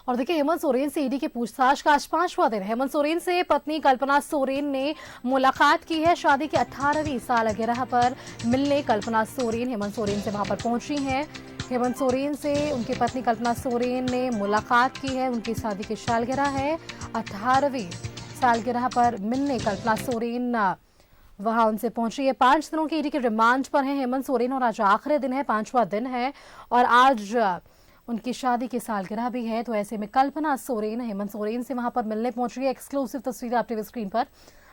और देखिए, हेमंत सोरेन से ईडी की पूछताछ का आज 5वां दिन। हेमंत सोरेन से पत्नी कल्पना सोरेन ने मुलाकात की है। शादी की 18वीं सालगिरह पर मिलने कल्पना सोरेन हेमंत सोरेन से वहां पर पहुंची हैं। हेमंत सोरेन से उनकी पत्नी कल्पना सोरेन ने मुलाकात की है। उनकी शादी की सालगिरह है। 18वीं सालगिरह पर मिलने कल्पना सोरेन वहां उनसे पहुंची है। 5 दिनों की ईडी के रिमांड पर है हेमंत सोरेन और आज आखिरी दिन है, 5वां दिन है और आज उनकी शादी की सालगिरह भी है। तो ऐसे में कल्पना सोरेन हेमंत सोरेन से वहां पर मिलने पहुंच रही है। एक्सक्लूसिव तस्वीरें आप टीवी स्क्रीन पर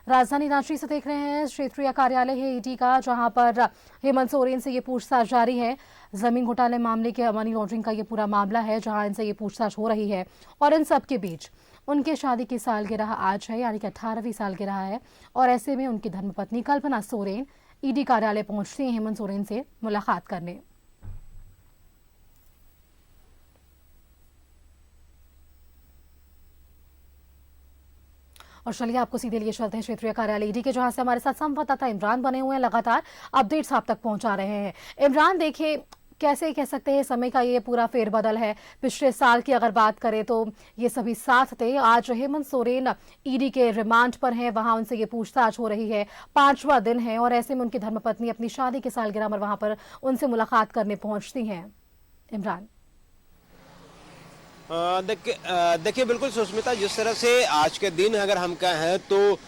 राजधानी रांची से देख रहे हैं। क्षेत्रीय कार्यालय है ईडी का, जहां पर हेमंत सोरेन से ये पूछताछ जारी है। जमीन घोटाले मामले के मनी लॉन्ड्रिंग का ये पूरा मामला है, जहां इनसे ये पूछताछ हो रही है। और इन सब के बीच उनके शादी की सालगिरह आज है, यानी कि 18वीं सालगिरह है। और ऐसे में उनकी धर्मपत्नी कल्पना सोरेन ईडी कार्यालय पहुंचती हैं हेमंत सोरेन से मुलाकात करने। और चलिए आपको सीधे लिए चलते हैं क्षेत्रीय कार्यालय ईडी के, जहां से हमारे साथ संवाददाता इमरान बने हुए हैं, लगातार अपडेट्स आप तक पहुंचा रहे हैं। इमरान, देखिए, कैसे कह सकते हैं समय का ये पूरा फेरबदल है। पिछले साल की अगर बात करें तो ये सभी साथ थे। आज हेमंत सोरेन ईडी के रिमांड पर हैं, वहां उनसे ये पूछताछ हो रही है। 5वां दिन है और ऐसे में उनकी धर्मपत्नी अपनी शादी की सालगिरह पर वहां पर उनसे मुलाकात करने पहुंचती हैं। इमरान, देखिए बिल्कुल सुष्मिता, जिस तरह से आज के दिन अगर हम कहें तो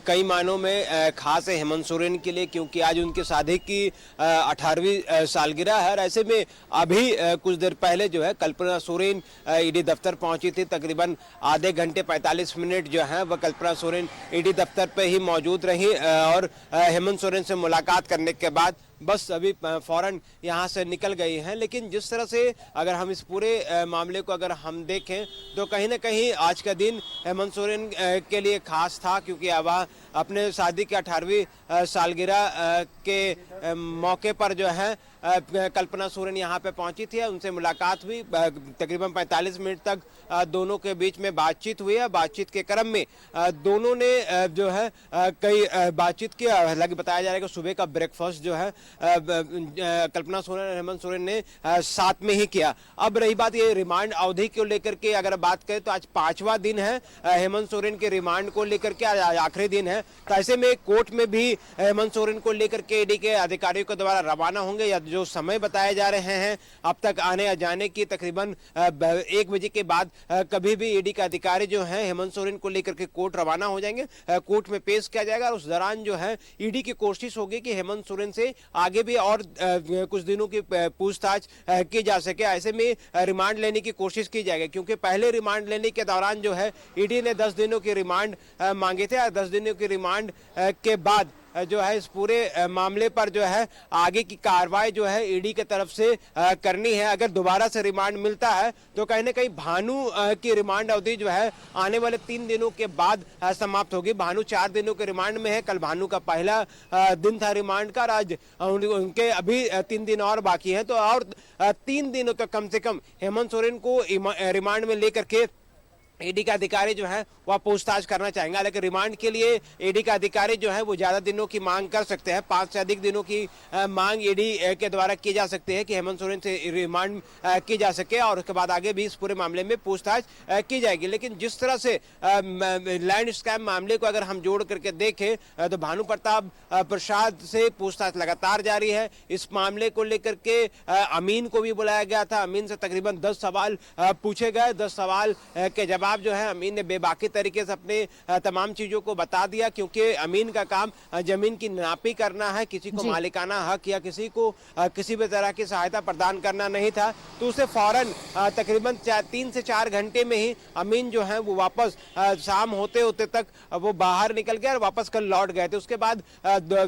कई मायनों में खास है हेमंत सोरेन के लिए, क्योंकि आज उनकी शादी की 18वीं सालगिरह है। और ऐसे में अभी कुछ देर पहले जो है कल्पना सोरेन ईडी दफ्तर पहुंची थी। तकरीबन आधे घंटे 45 मिनट जो है वह कल्पना सोरेन ईडी दफ्तर पे ही मौजूद रही और हेमंत सोरेन से मुलाकात करने के बाद बस अभी फौरन यहाँ से निकल गई हैं। लेकिन जिस तरह से अगर हम इस पूरे मामले को अगर हम देखें तो कहीं ना कहीं आज का दिन हेमंत सोरेन के लिए खास था, क्योंकि वह अपने शादी की 18वीं सालगिरह के मौके पर जो है कल्पना सोरेन यहाँ पे पहुंची थी। उनसे मुलाकात हुई। तकरीबन 45 मिनट तक दोनों के बीच में बातचीत हुई है। बातचीत के क्रम में दोनों ने जो है कई बातचीत की। हालांकि बताया जा रहा है कि सुबह का ब्रेकफास्ट जो है कल्पना सोरेन और हेमंत सोरेन ने साथ में ही किया। अब रही बात ये रिमांड अवधि को लेकर के, अगर बात करें तो आज 5वां दिन है हेमंत सोरेन के रिमांड को लेकर के, आखिरी दिन है। तो ऐसे में कोर्ट में भी हेमंत सोरेन को लेकर के ईडी के अधिकारियों के द्वारा रवाना होंगे। या जो समय बताए जा रहे हैं अब तक आने जाने की, तकरीबन 1 बजे के बाद कभी भी ईडी के अधिकारी जो हैं हेमंत सोरेन को लेकर के कोर्ट रवाना हो जाएंगे। कोर्ट में पेश किया जाएगा और उस दौरान जो है ईडी की कोशिश होगी कि हेमंत सोरेन से आगे भी और कुछ दिनों की पूछताछ की जा सके। ऐसे में रिमांड लेने की कोशिश की जाएगी, क्योंकि पहले रिमांड लेने के दौरान जो है ईडी ने 10 दिनों की रिमांड मांगे थे। 10 दिनों की रिमांड के बाद जो है इस पूरे मामले पर जो है आगे की कार्रवाई जो है ईडी की तरफ से करनी है। अगर दोबारा से रिमांड मिलता है तो कहीं ना कहीं भानु की रिमांड अवधि जो है आने वाले 3 दिनों के बाद समाप्त होगी। भानु 4 दिनों के रिमांड में है। कल भानु का पहला दिन था रिमांड का। आज उनके अभी 3 दिन और बाकी हैं। तो और 3 दिनों तक कम से कम हेमंत सोरेन को रिमांड में लेकर के ईडी का अधिकारी जो है वह पूछताछ करना चाहेंगे। लेकिन रिमांड के लिए ईडी का अधिकारी जो है वो ज्यादा दिनों की मांग कर सकते हैं। 5 से अधिक दिनों की मांग ईडी के द्वारा की जा सकती है कि हेमंत सोरेन से रिमांड की जा सके और उसके बाद आगे भी इस पूरे मामले में पूछताछ की जाएगी। लेकिन जिस तरह से लैंड स्कैम मामले को अगर हम जोड़ करके देखें तो भानु प्रताप प्रसाद से पूछताछ लगातार जारी है। इस मामले को लेकर के अमीन को भी बुलाया गया था। अमीन से तकरीबन 10 सवाल पूछे गए। 10 सवाल के जवाब जो है अमीन ने बेबाकी तरीके से अपने तमाम चीजों को बता दिया, क्योंकि अमीन का काम जमीन की नापी करना है। किसी को मालिकाना हक या किसी को किसी भी तरह की सहायता प्रदान करना नहीं था। तो उसे फौरन तकरीबन 3 से 4 घंटे में ही अमीन जो है वो वापस शाम होते होते तक वो बाहर निकल गया और वापस कल लौट गए थे। उसके बाद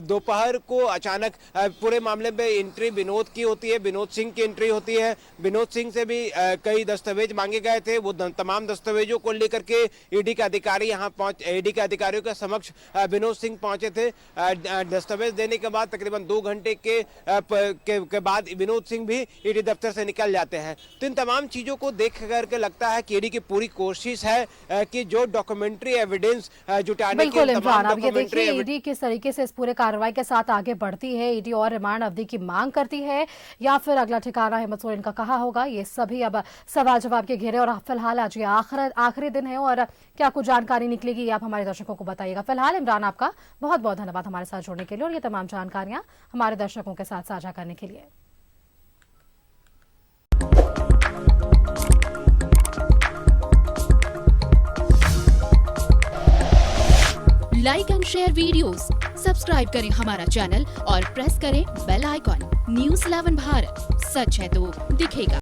दोपहर को अचानक पूरे मामले में एंट्री विनोद की होती है। विनोद सिंह की एंट्री होती है। विनोद सिंह से भी कई दस्तावेज मांगे गए थे। वो तमाम दस्तावेज को लेकर के ईडी के अधिकारी यहाँ ईडी के अधिकारियों के समक्ष विनोद सिंह पहुंचे थे। दस्तावेज देने के बाद तकरीबन 2 घंटे के बाद विनोद सिंह भी ईडी दफ्तर से निकल जाते हैं। तो इन तमाम चीजों को देख करके लगता है कि ईडी की पूरी कोशिश है कि जो डॉक्यूमेंट्री एविडेंस जुटाने की बिल्कुल इमरान, अब ये देखिए ईडी किस तरीके से इस पूरे कार्रवाई के साथ आगे बढ़ती है। ईडी और रिमांड अवधि की मांग करती है या फिर अगला ठिकाना हेमंत सोरेन का कहा होगा, ये सभी अब सवाल जवाब के घेरे। और फिलहाल आज ये आखिरी दिन है और क्या कुछ जानकारी निकलेगी ये आप हमारे दर्शकों को बताइएगा। फिलहाल इमरान, आपका बहुत बहुत धन्यवाद हमारे साथ जुड़ने के लिए और ये तमाम जानकारियां हमारे दर्शकों के साथ साझा करने के लिए। Like and share videos, subscribe करें हमारा चैनल और प्रेस करें बेल आइकॉन। न्यूज़ 11 भारत, सच है तो दिखेगा।